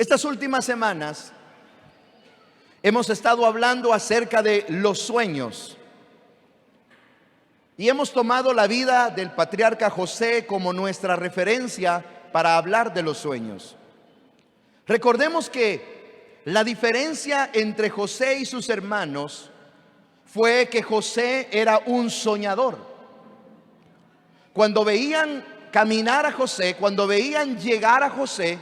Estas últimas semanas hemos estado hablando acerca de los sueños y hemos tomado la vida del patriarca José como nuestra referencia para hablar de los sueños. Recordemos que la diferencia entre José y sus hermanos fue que José era un soñador. Cuando veían caminar a José, cuando veían llegar a José,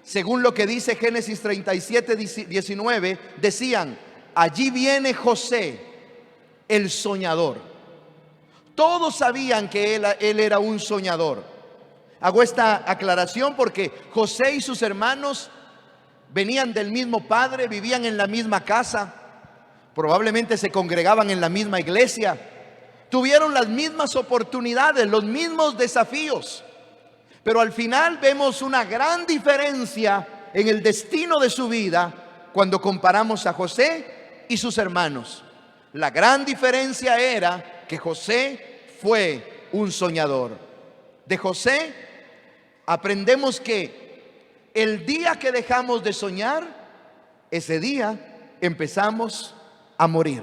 según lo que dice Génesis 37:19, decían: allí viene José, el soñador. Todos sabían que él era un soñador. Hago esta aclaración porque José y sus hermanos venían del mismo padre, vivían en la misma casa, probablemente se congregaban en la misma iglesia, tuvieron las mismas oportunidades, los mismos desafíos. Pero al final vemos una gran diferencia en el destino de su vida cuando comparamos a José y sus hermanos. La gran diferencia era que José fue un soñador. De José aprendemos que el día que dejamos de soñar, ese día empezamos a morir.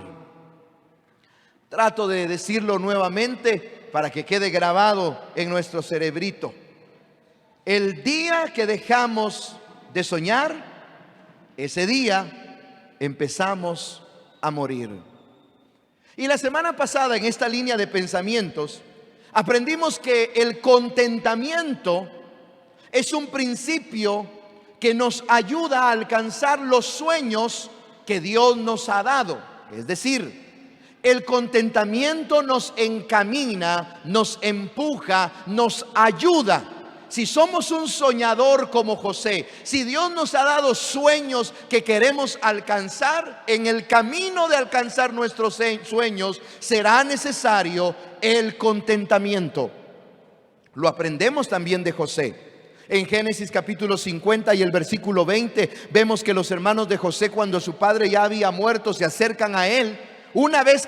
Trato de decirlo nuevamente para que quede grabado en nuestro cerebrito. El día que dejamos de soñar, ese día empezamos a morir. Y la semana pasada, en esta línea de pensamientos, aprendimos que el contentamiento es un principio que nos ayuda a alcanzar los sueños que Dios nos ha dado. Es decir, el contentamiento nos encamina, nos empuja, nos ayuda. Si somos un soñador como José, si Dios nos ha dado sueños que queremos alcanzar, en el camino de alcanzar nuestros sueños será necesario el contentamiento. Lo aprendemos también de José. En Génesis capítulo 50 y el versículo 20 vemos que los hermanos de José, cuando su padre ya había muerto, se acercan a él. Una vez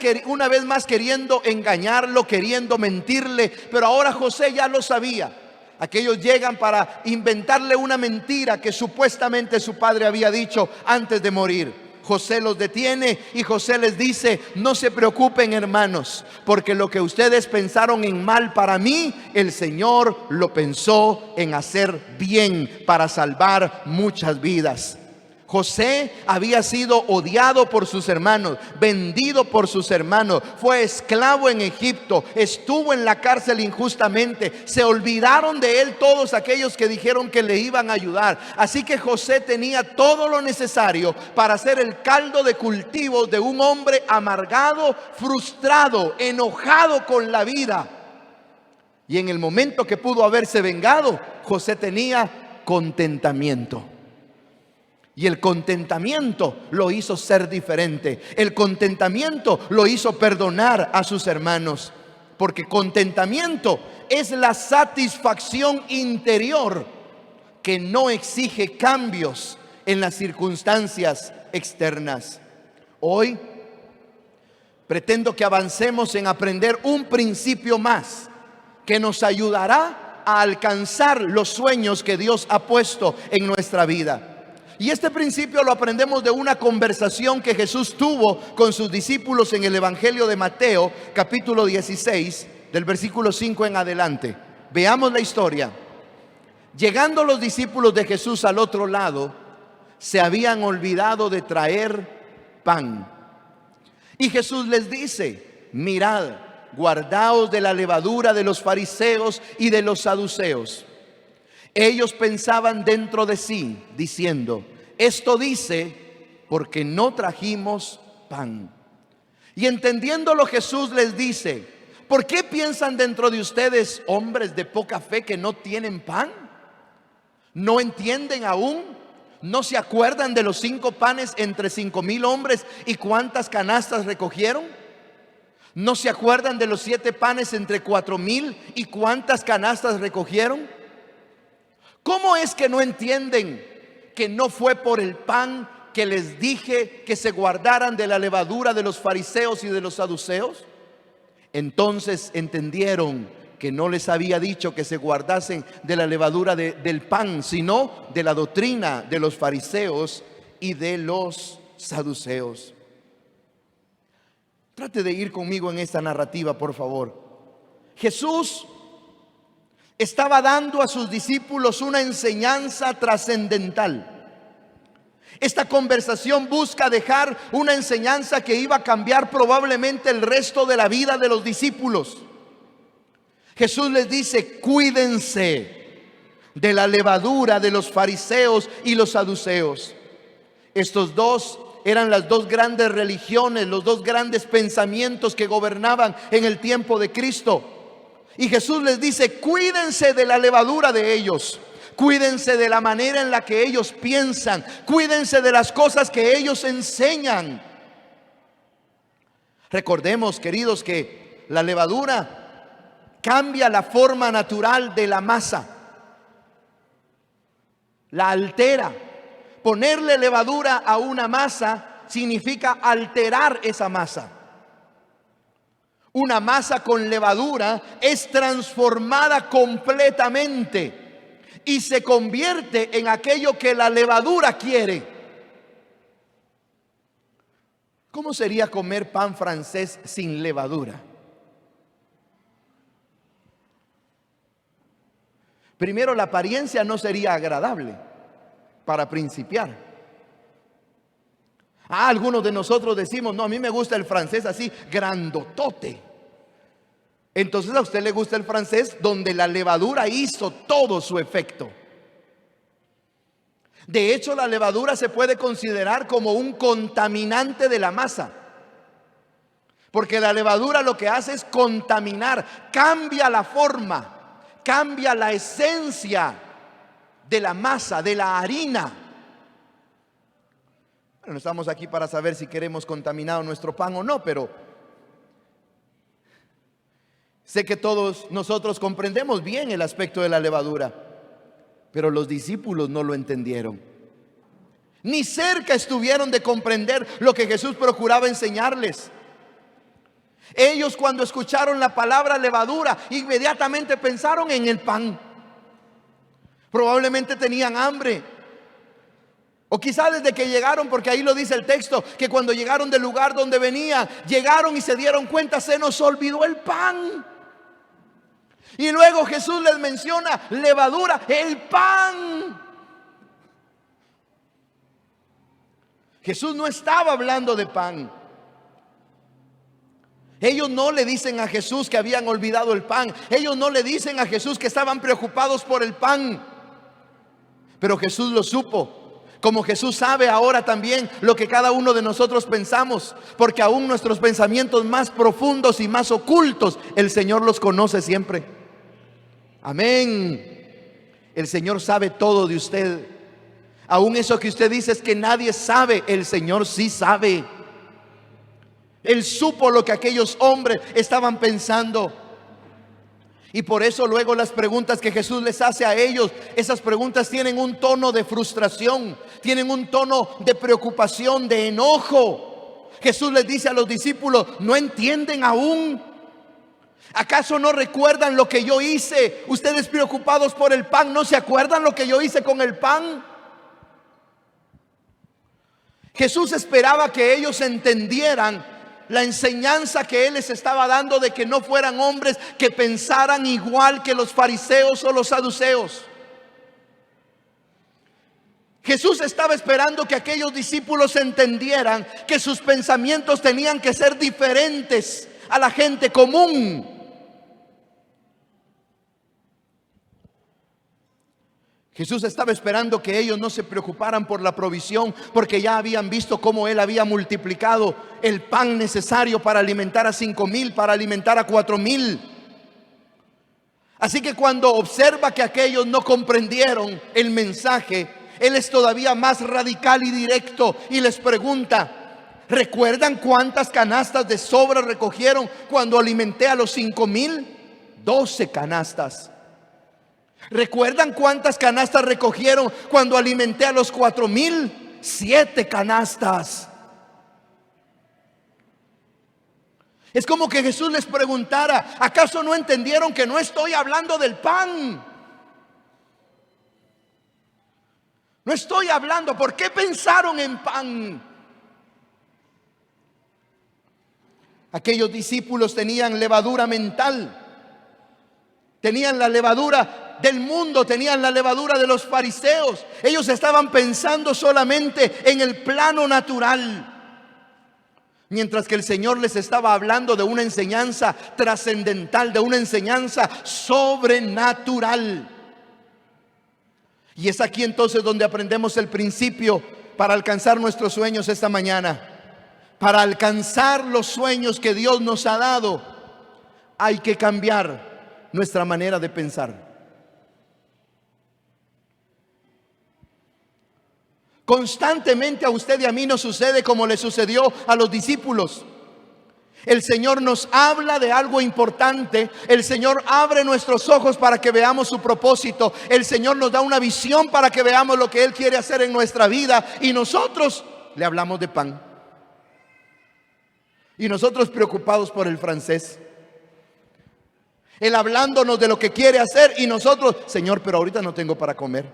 más queriendo engañarlo, queriendo mentirle, pero ahora José ya lo sabía. Aquellos llegan para inventarle una mentira que supuestamente su padre había dicho antes de morir. José los detiene y José les dice: no se preocupen, hermanos, porque lo que ustedes pensaron en mal para mí, el Señor lo pensó en hacer bien para salvar muchas vidas. José había sido odiado por sus hermanos, vendido por sus hermanos, fue esclavo en Egipto, estuvo en la cárcel injustamente. Se olvidaron de él todos aquellos que dijeron que le iban a ayudar. Así que José tenía todo lo necesario para hacer el caldo de cultivo de un hombre amargado, frustrado, enojado con la vida. Y en el momento que pudo haberse vengado, José tenía contentamiento. Y el contentamiento lo hizo ser diferente. El contentamiento lo hizo perdonar a sus hermanos. Porque contentamiento es la satisfacción interior que no exige cambios en las circunstancias externas. Hoy pretendo que avancemos en aprender un principio más que nos ayudará a alcanzar los sueños que Dios ha puesto en nuestra vida. Y este principio lo aprendemos de una conversación que Jesús tuvo con sus discípulos en el Evangelio de Mateo, capítulo 16, del versículo 5 en adelante. Veamos la historia. Llegando los discípulos de Jesús al otro lado, se habían olvidado de traer pan. Y Jesús les dice: mirad, guardaos de la levadura de los fariseos y de los saduceos. Ellos pensaban dentro de sí, diciendo: esto dice porque no trajimos pan. Y entendiéndolo, Jesús les dice: ¿por qué piensan dentro de ustedes, hombres de poca fe, que no tienen pan? ¿No entienden aún? ¿No se acuerdan de los 5 panes entre 5,000 hombres y cuántas canastas recogieron? ¿No se acuerdan de los 7 panes entre 4,000 y cuántas canastas recogieron? ¿Cómo es que no entienden que no fue por el pan que les dije que se guardaran de la levadura de los fariseos y de los saduceos? Entonces entendieron que no les había dicho que se guardasen de la levadura del pan, sino de la doctrina de los fariseos y de los saduceos. Trate de ir conmigo en esta narrativa, por favor. Jesús estaba dando a sus discípulos una enseñanza trascendental. Esta conversación busca dejar una enseñanza que iba a cambiar probablemente el resto de la vida de los discípulos. Jesús les dice: cuídense de la levadura de los fariseos y los saduceos. Estos dos eran las dos grandes religiones, los dos grandes pensamientos que gobernaban en el tiempo de Cristo. Y Jesús les dice: cuídense de la levadura de ellos. Cuídense de la manera en la que ellos piensan. Cuídense de las cosas que ellos enseñan. Recordemos, queridos, que la levadura cambia la forma natural de la masa, la altera. Ponerle levadura a una masa significa alterar esa masa. Una masa con levadura es transformada completamente y se convierte en aquello que la levadura quiere. ¿Cómo sería comer pan francés sin levadura? Primero, la apariencia no sería agradable para principiar. Algunos de nosotros decimos: no, a mí me gusta el francés así, grandotote. Entonces a usted le gusta el francés donde la levadura hizo todo su efecto. De hecho, la levadura se puede considerar como un contaminante de la masa, porque la levadura lo que hace es contaminar, cambia la forma, cambia la esencia de la masa, de la harina. No estamos aquí para saber si queremos contaminado nuestro pan o no, pero sé que todos nosotros comprendemos bien el aspecto de la levadura, pero los discípulos no lo entendieron. Ni cerca estuvieron de comprender lo que Jesús procuraba enseñarles. Ellos, cuando escucharon la palabra levadura, inmediatamente pensaron en el pan. Probablemente tenían hambre. O quizás desde que llegaron, porque ahí lo dice el texto, que cuando llegaron del lugar donde venían, llegaron y se dieron cuenta: se nos olvidó el pan. Y luego Jesús les menciona levadura, el pan. Jesús no estaba hablando de pan. Ellos no le dicen a Jesús que habían olvidado el pan. Ellos no le dicen a Jesús que estaban preocupados por el pan. Pero Jesús lo supo. Como Jesús sabe ahora también lo que cada uno de nosotros pensamos, porque aún nuestros pensamientos más profundos y más ocultos, el Señor los conoce siempre. Amén. El Señor sabe todo de usted. Aún eso que usted dice es que nadie sabe, el Señor sí sabe. Él supo lo que aquellos hombres estaban pensando. Y por eso luego las preguntas que Jesús les hace a ellos, esas preguntas tienen un tono de frustración, tienen un tono de preocupación, de enojo. Jesús les dice a los discípulos: ¿no entienden aún? ¿Acaso no recuerdan lo que yo hice? Ustedes preocupados por el pan, ¿no se acuerdan lo que yo hice con el pan? Jesús esperaba que ellos entendieran la enseñanza que Él les estaba dando, de que no fueran hombres que pensaran igual que los fariseos o los saduceos. Jesús estaba esperando que aquellos discípulos entendieran que sus pensamientos tenían que ser diferentes a la gente común. Jesús estaba esperando que ellos no se preocuparan por la provisión, porque ya habían visto cómo Él había multiplicado el pan necesario para alimentar a 5,000, para alimentar a 4,000. Así que cuando observa que aquellos no comprendieron el mensaje, Él es todavía más radical y directo y les pregunta: ¿recuerdan cuántas canastas de sobra recogieron cuando alimenté a los 5,000? 12 canastas. ¿Recuerdan cuántas canastas recogieron cuando alimenté a los 4,000? 7 canastas. Es como que Jesús les preguntara: ¿acaso no entendieron que no estoy hablando del pan? No estoy hablando. ¿Por qué pensaron en pan? Aquellos discípulos tenían levadura mental. Tenían la levadura del mundo, tenían la levadura de los fariseos. Ellos estaban pensando solamente en el plano natural, mientras que el Señor les estaba hablando de una enseñanza trascendental, de una enseñanza sobrenatural. Y es aquí entonces donde aprendemos el principio para alcanzar nuestros sueños esta mañana. Para alcanzar los sueños que Dios nos ha dado, hay que cambiar nuestra manera de pensar. Constantemente a usted y a mí nos sucede como le sucedió a los discípulos. El Señor nos habla de algo importante. El Señor abre nuestros ojos para que veamos su propósito. El Señor nos da una visión para que veamos lo que Él quiere hacer en nuestra vida. Y nosotros le hablamos de pan. Y nosotros preocupados por el francés. Él hablándonos de lo que quiere hacer y nosotros: Señor, pero ahorita no tengo para comer.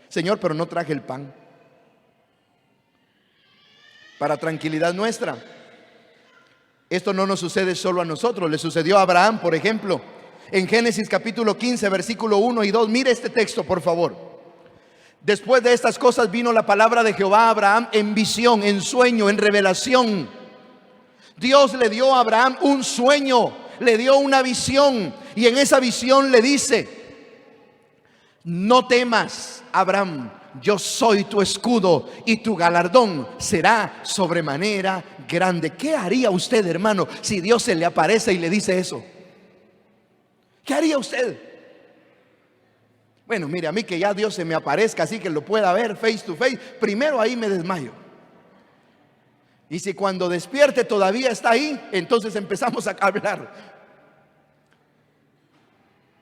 Señor, pero no traje el pan. Para tranquilidad nuestra, esto no nos sucede solo a nosotros. Le sucedió a Abraham, por ejemplo, en Génesis capítulo 15, versículo 1 y 2. Mire este texto, por favor. Después de estas cosas vino la palabra de Jehová a Abraham en visión, en sueño, en revelación. Dios le dio a Abraham un sueño, le dio una visión, y en esa visión le dice: no temas, Abraham, yo soy tu escudo y tu galardón será sobremanera grande. ¿Qué haría usted, hermano, si Dios se le aparece y le dice eso? ¿Qué haría usted? Bueno, mire, a mí que ya Dios se me aparezca así que lo pueda ver face to face, primero ahí me desmayo. Y si cuando despierte todavía está ahí, entonces empezamos a hablar.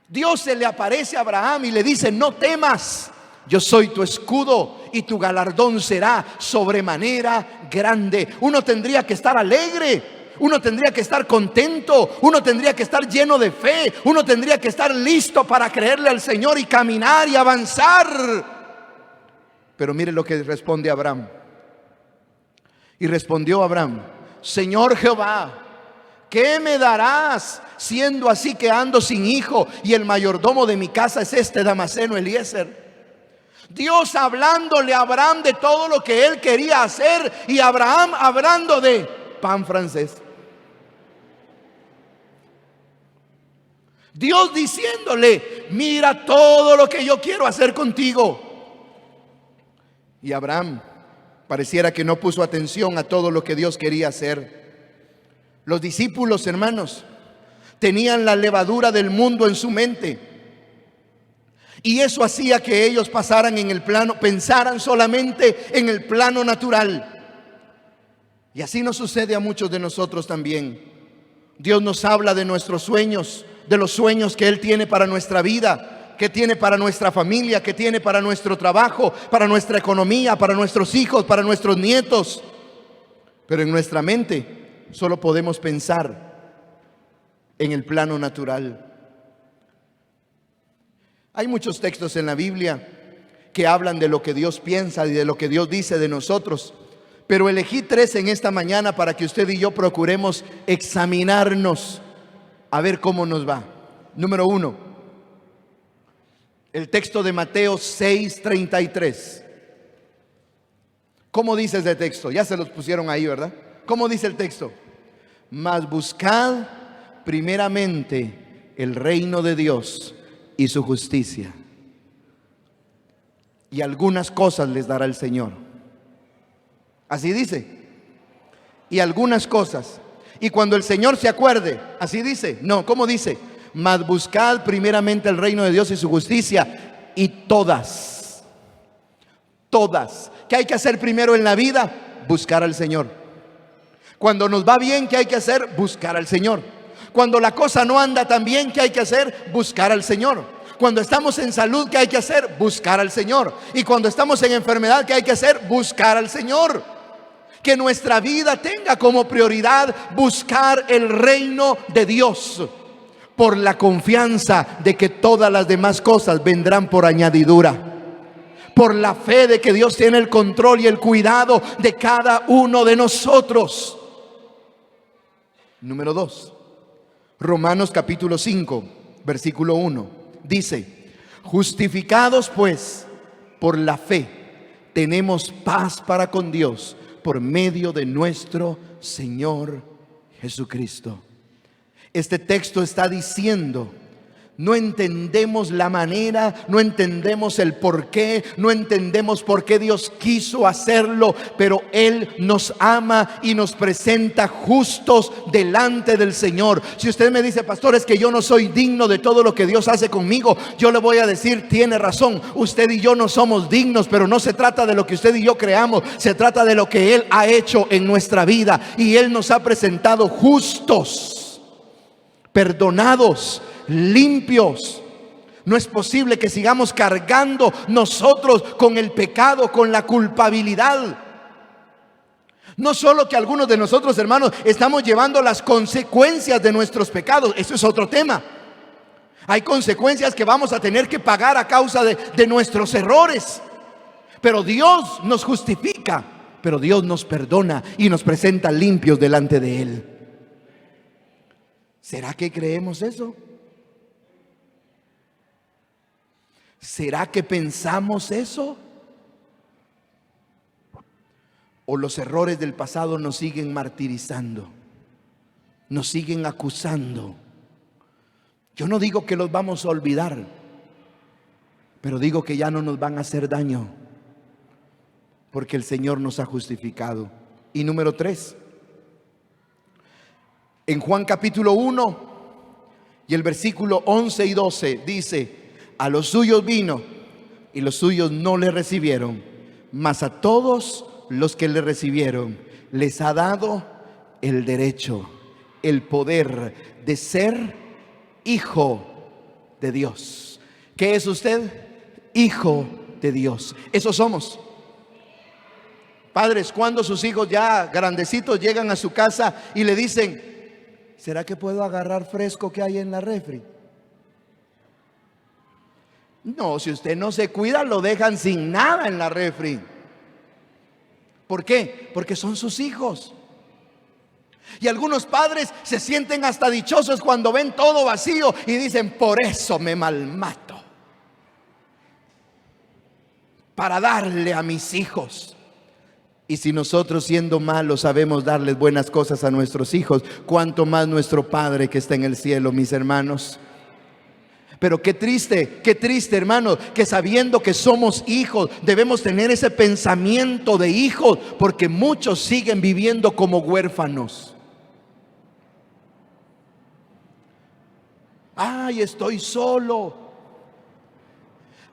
Dios se le aparece a Abraham y le dice: no temas, yo soy tu escudo y tu galardón será sobremanera grande. Uno tendría que estar alegre, uno tendría que estar contento, uno tendría que estar lleno de fe, uno tendría que estar listo para creerle al Señor y caminar y avanzar. Pero mire lo que responde Abraham. Y respondió Abraham: Señor Jehová, ¿qué me darás siendo así que ando sin hijo y el mayordomo de mi casa es este Damaseno Eliezer? Dios hablándole a Abraham de todo lo que él quería hacer, y Abraham hablando de pan francés. Dios diciéndole: mira todo lo que yo quiero hacer contigo. Y Abraham pareciera que no puso atención a todo lo que Dios quería hacer. Los discípulos, hermanos, tenían la levadura del mundo en su mente. Y eso hacía que ellos pasaran en el plano, pensaran solamente en el plano natural. Y así nos sucede a muchos de nosotros también. Dios nos habla de nuestros sueños, de los sueños que Él tiene para nuestra vida, que tiene para nuestra familia, que tiene para nuestro trabajo, para nuestra economía, para nuestros hijos, para nuestros nietos. Pero en nuestra mente solo podemos pensar en el plano natural. Hay muchos textos en la Biblia que hablan de lo que Dios piensa y de lo que Dios dice de nosotros, pero elegí 3 en esta mañana para que usted y yo procuremos examinarnos a ver cómo nos va. Número 1, el texto de Mateo 6:33. ¿Cómo dice ese texto? Ya se los pusieron ahí, ¿verdad? ¿Cómo dice el texto? Mas buscad primeramente el reino de Dios y su justicia, y algunas cosas les dará el Señor. Así dice. Y algunas cosas. Y cuando el Señor se acuerde, así dice. No, ¿cómo dice? Mas buscad primeramente el reino de Dios y su justicia, y todas. ¿Qué hay que hacer primero en la vida? Buscar al Señor. Cuando nos va bien, ¿qué hay que hacer? Buscar al Señor. Cuando la cosa no anda tan bien, ¿qué hay que hacer? Buscar al Señor. Cuando estamos en salud, ¿qué hay que hacer? Buscar al Señor. Y cuando estamos en enfermedad, ¿qué hay que hacer? Buscar al Señor. Que nuestra vida tenga como prioridad buscar el reino de Dios, por la confianza de que todas las demás cosas vendrán por añadidura. Por la fe de que Dios tiene el control y el cuidado de cada uno de nosotros. Número 2, Romanos capítulo 5, versículo 1. Dice: justificados pues por la fe, tenemos paz para con Dios por medio de nuestro Señor Jesucristo. Este texto está diciendo: no entendemos la manera, no entendemos el por qué, no entendemos por qué Dios quiso hacerlo, pero Él nos ama y nos presenta justos delante del Señor. Si usted me dice: pastor, es que yo no soy digno de todo lo que Dios hace conmigo, yo le voy a decir: tiene razón, usted y yo no somos dignos, pero no se trata de lo que usted y yo creamos, se trata de lo que Él ha hecho en nuestra vida, y Él nos ha presentado justos, perdonados, limpios. No es posible que sigamos cargando nosotros con el pecado, con la culpabilidad. No solo que algunos de nosotros, hermanos, estamos llevando las consecuencias de nuestros pecados, eso es otro tema. Hay consecuencias que vamos a tener que pagar a causa de nuestros errores. Pero Dios nos justifica, pero Dios nos perdona y nos presenta limpios delante de Él. ¿Será que creemos eso? ¿Será que pensamos eso? ¿O los errores del pasado nos siguen martirizando, nos siguen acusando? Yo no digo que los vamos a olvidar, pero digo que ya no nos van a hacer daño, porque el Señor nos ha justificado. Y número 3, en Juan capítulo 1 y el versículo 11 y 12 dice: a los suyos vino y los suyos no le recibieron, mas a todos los que le recibieron les ha dado el derecho, el poder de ser hijo de Dios. ¿Qué es usted? Hijo de Dios. Eso somos. Padres, cuando sus hijos ya grandecitos llegan a su casa y le dicen: ¿será que puedo agarrar fresco que hay en la refri? No, si usted no se cuida, lo dejan sin nada en la refri. ¿Por qué? Porque son sus hijos. Y algunos padres se sienten hasta dichosos cuando ven todo vacío y dicen: por eso me malmato, para darle a mis hijos. Y si nosotros, siendo malos, sabemos darles buenas cosas a nuestros hijos, cuánto más nuestro Padre que está en el cielo, mis hermanos. Pero qué triste, hermano, que sabiendo que somos hijos, debemos tener ese pensamiento de hijos, porque muchos siguen viviendo como huérfanos. Ay, estoy solo.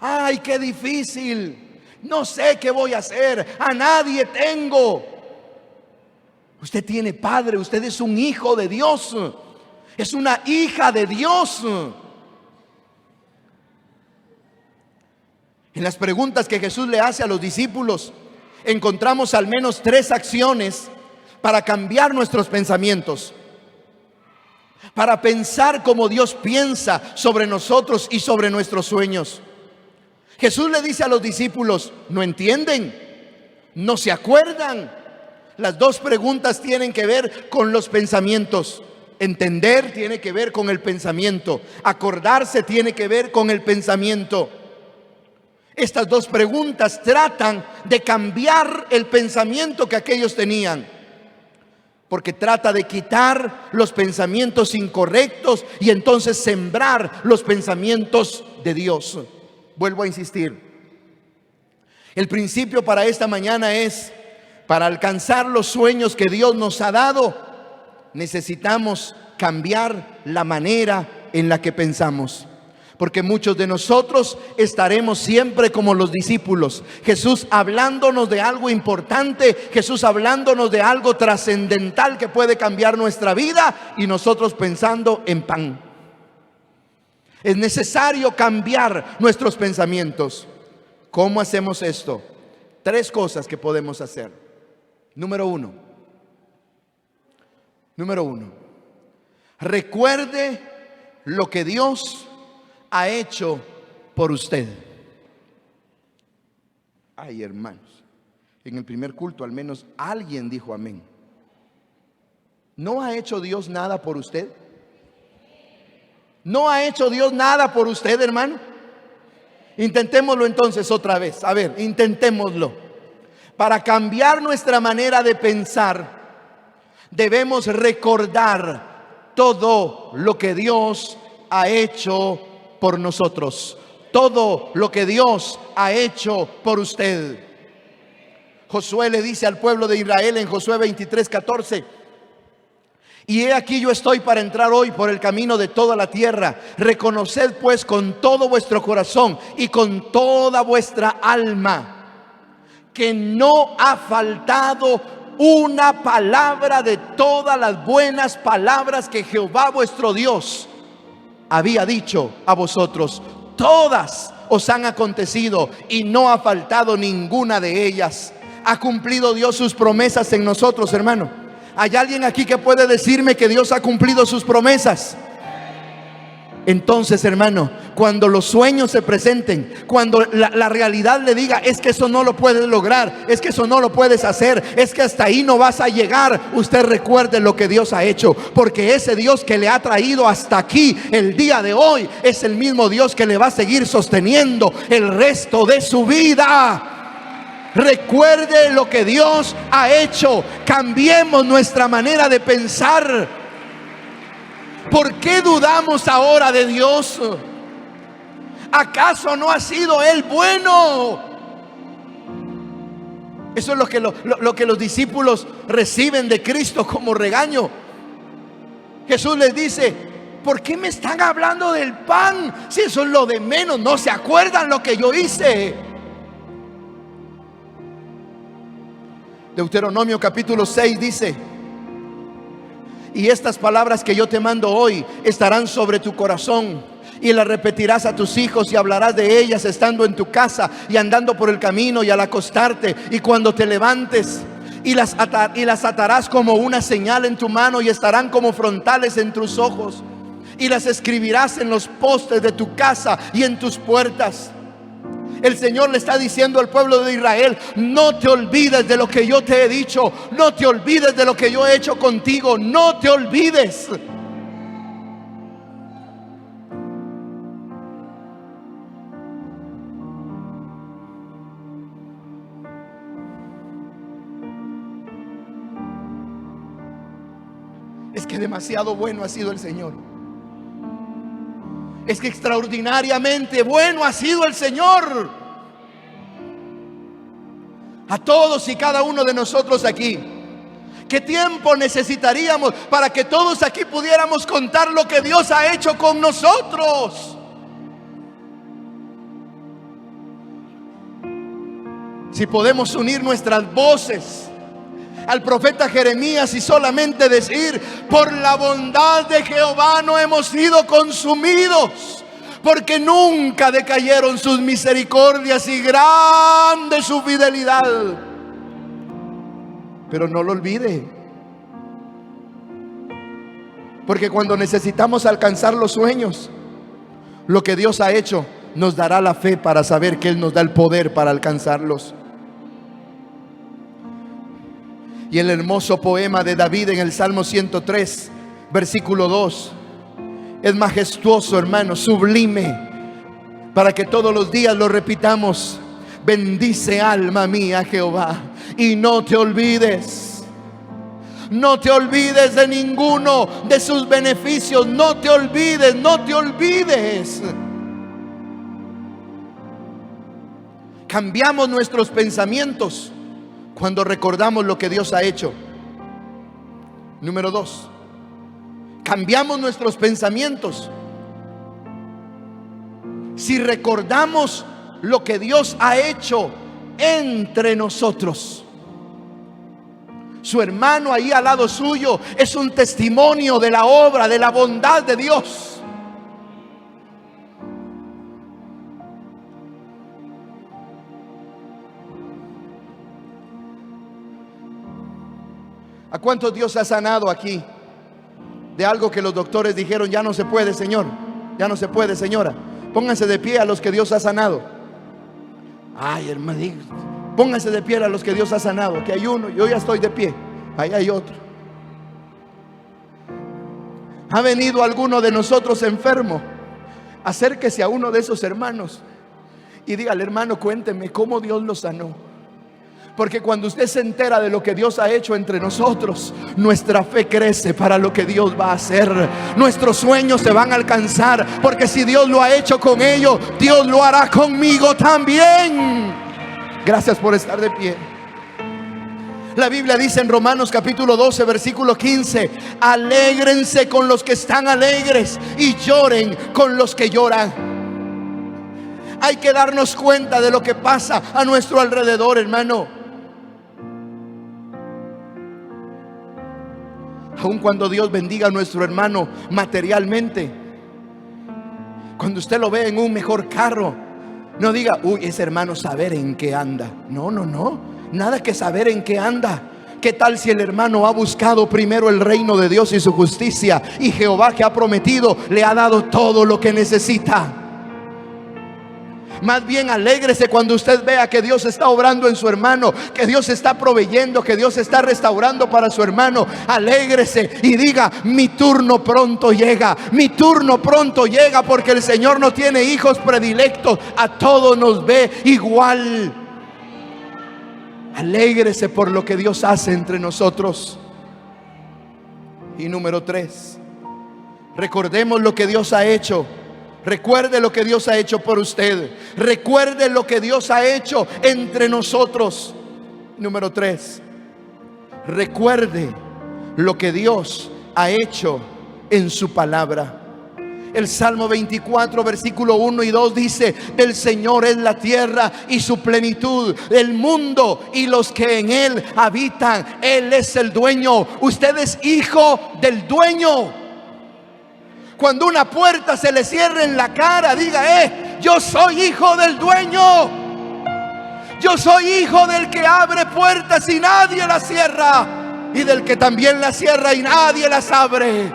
Ay, qué difícil. No sé qué voy a hacer. A nadie tengo. Usted tiene padre, usted es un hijo de Dios, es una hija de Dios. En las preguntas que Jesús le hace a los discípulos, encontramos al menos 3 acciones para cambiar nuestros pensamientos, para pensar como Dios piensa sobre nosotros y sobre nuestros sueños. Jesús le dice a los discípulos: ¿no entienden? ¿No se acuerdan? Las 2 preguntas tienen que ver con los pensamientos. Entender tiene que ver con el pensamiento. Acordarse tiene que ver con el pensamiento. Estas 2 preguntas tratan de cambiar el pensamiento que aquellos tenían, porque trata de quitar los pensamientos incorrectos y entonces sembrar los pensamientos de Dios. Vuelvo a insistir, el principio para esta mañana es: para alcanzar los sueños que Dios nos ha dado, necesitamos cambiar la manera en la que pensamos. Porque muchos de nosotros estaremos siempre como los discípulos. Jesús hablándonos de algo importante, Jesús hablándonos de algo trascendental que puede cambiar nuestra vida, y nosotros pensando en pan. Es necesario cambiar nuestros pensamientos. ¿Cómo hacemos esto? 3 cosas que podemos hacer. Número uno. Número uno. Recuerde lo que Dios ha hecho por usted. Ay, hermanos, en el primer culto al menos alguien dijo amén. ¿No ha hecho Dios nada por usted? ¿No ha hecho Dios nada por usted, hermano? Intentémoslo entonces otra vez. A ver, intentémoslo. Para cambiar nuestra manera de pensar, debemos recordar todo lo que Dios ha hecho por nosotros. Todo lo que Dios ha hecho por usted. Josué le dice al pueblo de Israel en Josué 23:14: y he aquí yo estoy para entrar hoy por el camino de toda la tierra. Reconoced pues con todo vuestro corazón y con toda vuestra alma que no ha faltado una palabra de todas las buenas palabras que Jehová vuestro Dios había dicho a vosotros. Todas os han acontecido y no ha faltado ninguna de ellas. ¿Ha cumplido Dios sus promesas en nosotros, hermano? ¿Hay alguien aquí que puede decirme que Dios ha cumplido sus promesas? Entonces, hermano, cuando los sueños se presenten, cuando la realidad le diga: es que eso no lo puedes lograr, es que eso no lo puedes hacer, es que hasta ahí no vas a llegar, usted recuerde lo que Dios ha hecho, porque ese Dios que le ha traído hasta aquí el día de hoy es el mismo Dios que le va a seguir sosteniendo el resto de su vida. Recuerde lo que Dios ha hecho. Cambiemos nuestra manera de pensar. ¿Por qué dudamos ahora de Dios? ¿Acaso no ha sido Él bueno? Eso es lo que los discípulos reciben de Cristo como regaño. Jesús les dice: ¿por qué me están hablando del pan? Si eso es lo de menos. ¿No se acuerdan lo que yo hice? Deuteronomio capítulo 6 dice: y estas palabras que yo te mando hoy estarán sobre tu corazón, y las repetirás a tus hijos, y hablarás de ellas estando en tu casa y andando por el camino y al acostarte y cuando te levantes, y las atarás como una señal en tu mano y estarán como frontales en tus ojos, y las escribirás en los postes de tu casa y en tus puertas. El Señor le está diciendo al pueblo de Israel: no te olvides de lo que yo te he dicho, no te olvides de lo que yo he hecho contigo, no te olvides. Es que demasiado bueno ha sido el Señor. Es que extraordinariamente bueno ha sido el Señor. A todos y cada uno de nosotros aquí, ¿qué tiempo necesitaríamos para que todos aquí pudiéramos contar lo que Dios ha hecho con nosotros? Si podemos unir nuestras voces al profeta Jeremías y solamente decir: por la bondad de Jehová no hemos sido consumidos, porque nunca decayeron sus misericordias y grande su fidelidad. Pero no lo olvide, porque cuando necesitamos alcanzar los sueños, lo que Dios ha hecho nos dará la fe para saber que Él nos da el poder para alcanzarlos. Y el hermoso poema de David en el Salmo 103, versículo 2, es majestuoso, hermano, sublime, para que todos los días lo repitamos: bendice alma mía Jehová, y no te olvides. No te olvides de ninguno de sus beneficios. No te olvides, no te olvides. Cambiamos nuestros pensamientos cuando recordamos lo que Dios ha hecho. Número 2, cambiamos nuestros pensamientos si recordamos lo que Dios ha hecho entre nosotros. Su hermano ahí al lado suyo es un testimonio de la obra, de la bondad de Dios. cuántos Dios ha sanado aquí de algo que los doctores dijeron ya no se puede, señor? Ya no se puede, señora. Pónganse de pie a los que Dios ha sanado. Ay, hermano, pónganse de pie a los que Dios ha sanado. Que hay uno, yo ya estoy de pie. Ahí hay otro. ¿Ha venido alguno de nosotros enfermo? Acérquese a uno de esos hermanos y dígale: hermano, cuénteme cómo Dios lo sanó. Porque cuando usted se entera de lo que Dios ha hecho entre nosotros, nuestra fe crece para lo que Dios va a hacer. Nuestros sueños se van a alcanzar, porque si Dios lo ha hecho con ellos, Dios lo hará conmigo también. Gracias por estar de pie. La Biblia dice en Romanos capítulo 12 versículo 15: alégrense con los que están alegres y lloren con los que lloran. Hay que darnos cuenta de lo que pasa a nuestro alrededor, hermano. Aun cuando Dios bendiga a nuestro hermano materialmente, cuando usted lo ve en un mejor carro, no diga: uy, ese hermano saber en qué anda. No, nada que saber en qué anda. ¿Qué tal si el hermano ha buscado primero el reino de Dios y su justicia, y Jehová que ha prometido le ha dado todo lo que necesita? Más bien alégrese cuando usted vea que Dios está obrando en su hermano, que Dios está proveyendo, que Dios está restaurando para su hermano. Alégrese y diga: mi turno pronto llega, mi turno pronto llega, porque el Señor no tiene hijos predilectos, a todos nos ve igual. Alégrese por lo que Dios hace entre nosotros. Y número 3, recordemos lo que Dios ha hecho. Recuerde lo que Dios ha hecho por usted. Recuerde lo que Dios ha hecho entre nosotros. Número 3, recuerde lo que Dios ha hecho en su palabra. El Salmo 24 versículo 1 y 2 dice: del Señor es la tierra y su plenitud, el mundo y los que en él habitan. Él es el dueño. Usted es hijo del dueño. Cuando una puerta se le cierre en la cara, diga: yo soy hijo del dueño. Yo soy hijo del que abre puertas y nadie las cierra, y del que también las cierra y nadie las abre.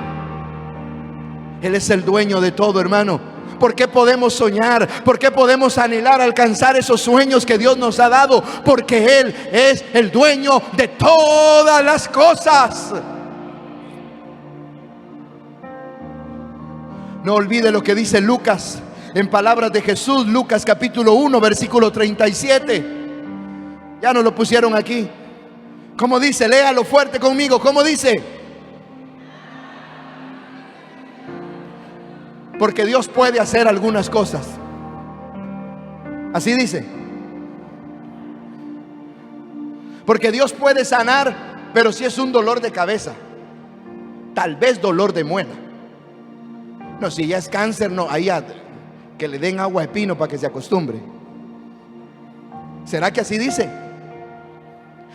Él es el dueño de todo, hermano. ¿Por qué podemos soñar? ¿Por qué podemos anhelar alcanzar esos sueños que Dios nos ha dado? Porque Él es el dueño de todas las cosas. No olvide lo que dice Lucas, en palabras de Jesús, Lucas capítulo 1 versículo 37. Ya nos lo pusieron aquí. ¿Cómo dice? Léalo fuerte conmigo. ¿Cómo dice? Porque Dios puede hacer algunas cosas. Así dice. Porque Dios puede sanar, pero si es un dolor de cabeza, tal vez dolor de muela. No, si ya es cáncer, no, ahí que le den agua de pino para que se acostumbre. ¿Será que así dice?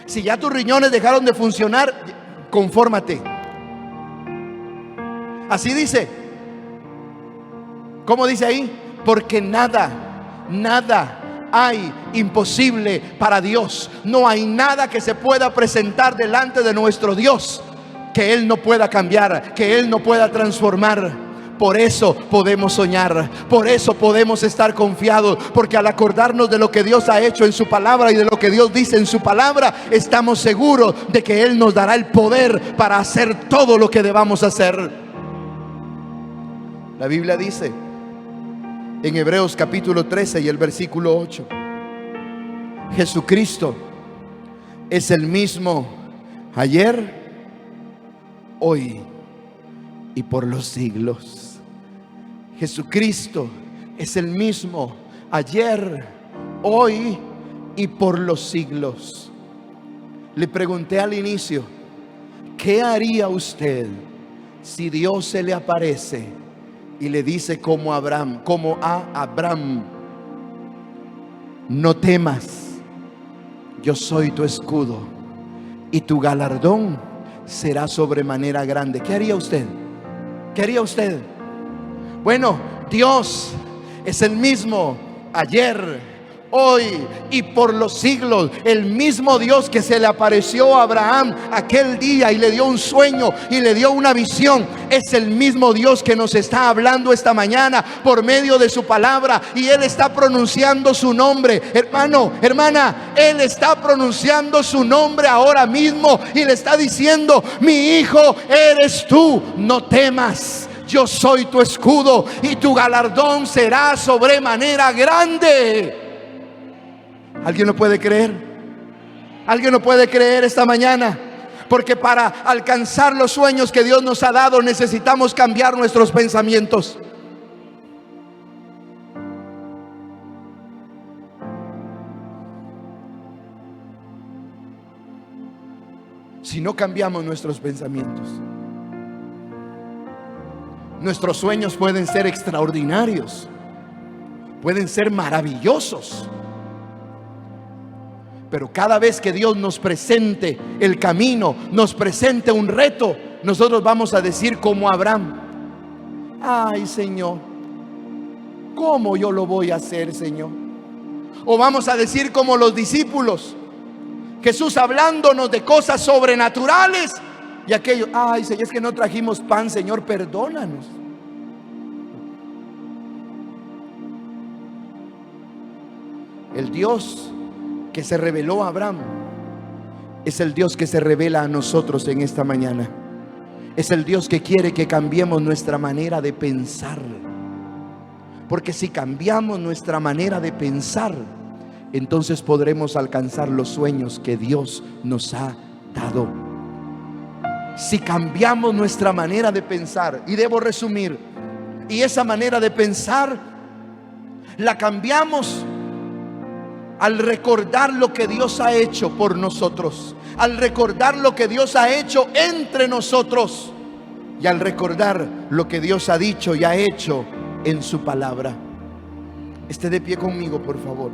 Si ya tus riñones dejaron de funcionar, confórmate. Así dice. ¿Cómo dice ahí? Porque nada hay imposible para Dios. No hay nada que se pueda presentar delante de nuestro Dios que Él no pueda cambiar, que Él no pueda transformar. Por eso podemos soñar, por eso podemos estar confiados, porque al acordarnos de lo que Dios ha hecho en su palabra y de lo que Dios dice en su palabra, estamos seguros de que Él nos dará el poder para hacer todo lo que debamos hacer. La Biblia dice en Hebreos capítulo 13 y el versículo 8: Jesucristo es el mismo ayer, hoy y por los siglos. Jesucristo es el mismo ayer, hoy y por los siglos. Le pregunté al inicio: ¿qué haría usted si Dios se le aparece y le dice como a Abraham: no temas, yo soy tu escudo y tu galardón será sobremanera grande? ¿Qué haría usted? ¿Qué haría usted? Bueno, Dios es el mismo ayer, hoy y por los siglos. El mismo Dios que se le apareció a Abraham aquel día y le dio un sueño y le dio una visión, es el mismo Dios que nos está hablando esta mañana por medio de su palabra, y Él está pronunciando su nombre. Hermano, hermana, Él está pronunciando su nombre ahora mismo y le está diciendo: mi hijo eres tú, no temas, yo soy tu escudo y tu galardón será sobremanera grande. ¿Alguien lo puede creer? ¿Alguien lo puede creer esta mañana? Porque para alcanzar los sueños que Dios nos ha dado necesitamos cambiar nuestros pensamientos. Si no cambiamos nuestros pensamientos, nuestros sueños pueden ser extraordinarios, pueden ser maravillosos, pero cada vez que Dios nos presente el camino, nos presente un reto, nosotros vamos a decir como Abraham: ay, Señor, ¿cómo yo lo voy a hacer, Señor? O vamos a decir como los discípulos, Jesús hablándonos de cosas sobrenaturales, y aquello: ay, Señor, es que no trajimos pan, Señor, perdónanos. El Dios que se reveló a Abraham es el Dios que se revela a nosotros en esta mañana. Es el Dios que quiere que cambiemos nuestra manera de pensar, porque si cambiamos nuestra manera de pensar, entonces podremos alcanzar los sueños que Dios nos ha dado. Si cambiamos nuestra manera de pensar, y debo resumir, y esa manera de pensar la cambiamos al recordar lo que Dios ha hecho por nosotros, al recordar lo que Dios ha hecho entre nosotros, y al recordar lo que Dios ha dicho y ha hecho en su palabra. Esté de pie conmigo, por favor.